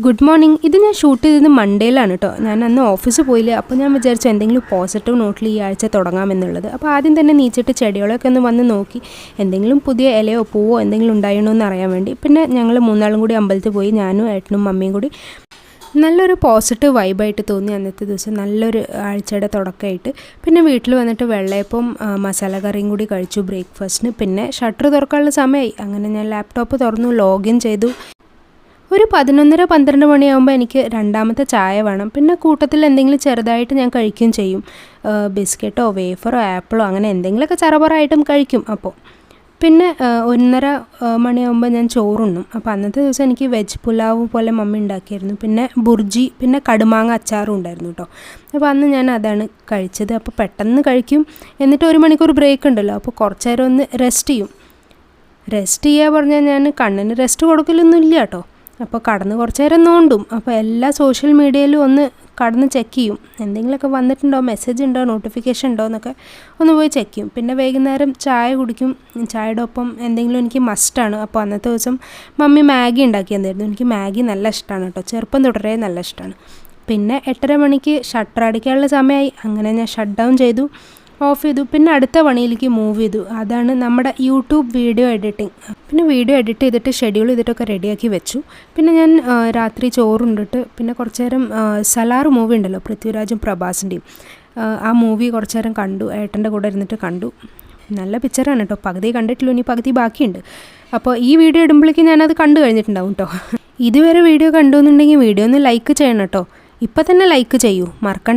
Good morning. ഇത് ഞാൻ shoot ചെയ്തത് മൺഡേയിലാണ് കേട്ടോ. ഞാൻ അന്ന് ഓഫീസിൽ പോയില്ല. അപ്പോൾ ഞാൻ വിചാരിച്ചു എന്തെങ്കിലും പോസിറ്റീവ് നോട്ടിൽ ഈ ആഴ്ച തുടങ്ങാമെന്നുള്ളത്. അപ്പോൾ ആദ്യം തന്നെ നീച്ചിട്ട് ചെടികളൊക്കെ ഒന്ന് വന്ന് നോക്കി എന്തെങ്കിലും പുതിയ ഇലയോ പൂവോ എന്തെങ്കിലും ഉണ്ടായിരുന്നോ എന്ന് അറിയാൻ വേണ്ടി. പിന്നെ ഞങ്ങൾ മൂന്നാളും കൂടി അമ്പലത്തിൽ പോയി, ഞാനും ഏട്ടനും മമ്മിയും കൂടി. നല്ലൊരു പോസിറ്റീവ് വൈബായിട്ട് തോന്നി അന്നത്തെ ദിവസം, നല്ലൊരു ആഴ്ചയുടെ തുടക്കമായിട്ട്. പിന്നെ വീട്ടിൽ വന്നിട്ട് വെള്ളയപ്പം മസാല കറിയും കൂടി കഴിച്ചു ബ്രേക്ക്ഫാസ്റ്റിന്. പിന്നെ ഷട്ടർ തുറക്കാനുള്ള സമയമായി. അങ്ങനെ ഞാൻ ലാപ്ടോപ്പ് തുറന്നു, ലോഗിൻ ചെയ്തു. ഒരു 11-12 മണിയാകുമ്പോൾ എനിക്ക് രണ്ടാമത്തെ ചായ വേണം. പിന്നെ കൂട്ടത്തിൽ എന്തെങ്കിലും ചെറുതായിട്ട് ഞാൻ കഴിക്കുകയും ചെയ്യും. ബിസ്ക്കറ്റോ വേഫറോ ആപ്പിളോ അങ്ങനെ എന്തെങ്കിലുമൊക്കെ ചറപറായിട്ടും കഴിക്കും. അപ്പോൾ പിന്നെ 1:30 മണിയാകുമ്പോൾ ഞാൻ ചോറുണ്ണും. അപ്പോൾ അന്നത്തെ ദിവസം എനിക്ക് വെജ് പുലാവ് പോലെ മമ്മി ഉണ്ടാക്കിയായിരുന്നു. പിന്നെ ബുർജി, പിന്നെ കടുമാങ്ങ അച്ചാറും ഉണ്ടായിരുന്നു കേട്ടോ. അപ്പോൾ അന്ന് ഞാൻ അതാണ് കഴിച്ചത്. അപ്പോൾ പെട്ടെന്ന് കഴിക്കും, എന്നിട്ട് 1 മണിക്കൂർ ബ്രേക്ക് ഉണ്ടല്ലോ, അപ്പോൾ കുറച്ച് നേരം ഒന്ന് റെസ്റ്റ് ചെയ്യും. റെസ്റ്റ് ചെയ്യുക പറഞ്ഞാൽ ഞാൻ കണ്ണിന് റെസ്റ്റ് കൊടുക്കലൊന്നും ഇല്ല കേട്ടോ. അപ്പോൾ കടന്ന് കുറച്ച് നേരം നോണ്ടും. അപ്പോൾ എല്ലാ സോഷ്യൽ മീഡിയയിലും ഒന്ന് കടന്ന് ചെക്ക് ചെയ്യും, എന്തെങ്കിലുമൊക്കെ വന്നിട്ടുണ്ടോ, മെസ്സേജ് ഉണ്ടോ, നോട്ടിഫിക്കേഷൻ ഉണ്ടോ എന്നൊക്കെ ഒന്ന് പോയി ചെക്ക് ചെയ്യും. പിന്നെ വൈകുന്നേരം ചായ കുടിക്കും. ചായയുടെ ഒപ്പം എന്തെങ്കിലും എനിക്ക് മസ്റ്റാണ്. അപ്പോൾ അന്നത്തെ ദിവസം മമ്മി മാഗി ഉണ്ടാക്കി തന്നിരുന്നു. എനിക്ക് മാഗി നല്ല ഇഷ്ടമാണ് കേട്ടോ, ചെറുപ്പം തുടരെ നല്ല ഇഷ്ടമാണ്. പിന്നെ 8:30 മണിക്ക് ഷട്ടർ അടിക്കാനുള്ള സമയമായി. അങ്ങനെ ഞാൻ ഷട്ട് ഡൗൺ ചെയ്തു, ഓഫ് ചെയ്തു. പിന്നെ അടുത്ത പണിയിലേക്ക് മൂവ് ചെയ്തു. അതാണ് നമ്മുടെ യൂട്യൂബ് വീഡിയോ എഡിറ്റിംഗ്. പിന്നെ വീഡിയോ എഡിറ്റ് ചെയ്തിട്ട് ഷെഡ്യൂൾ ചെയ്തിട്ടൊക്കെ റെഡിയാക്കി വെച്ചു. പിന്നെ ഞാൻ രാത്രി ചോറുണ്ടിട്ട് പിന്നെ കുറച്ച് നേരം സലാർ മൂവി ഉണ്ടല്ലോ, പൃഥ്വിരാജും പ്രഭാസിൻ്റെയും, ആ മൂവി കുറച്ച് നേരം കണ്ടു. ഏട്ടൻ്റെ കൂടെ ഇരുന്നിട്ട് കണ്ടു. നല്ല പിക്ചറാണ് കേട്ടോ. പകുതി കണ്ടിട്ടുള്ളൂ, ഇനി പകുതി ബാക്കിയുണ്ട്. അപ്പോൾ ഈ വീഡിയോ ഇടുമ്പോഴേക്കും ഞാനത് കണ്ടു കഴിഞ്ഞിട്ടുണ്ടാവും കേട്ടോ. ഇതുവരെ വീഡിയോ കണ്ടു എന്നുണ്ടെങ്കിൽ വീഡിയോ ഒന്ന് ലൈക്ക് ചെയ്യണം കേട്ടോ. ഇപ്പം തന്നെ ലൈക്ക് ചെയ്യൂ, മറക്കണ്ട.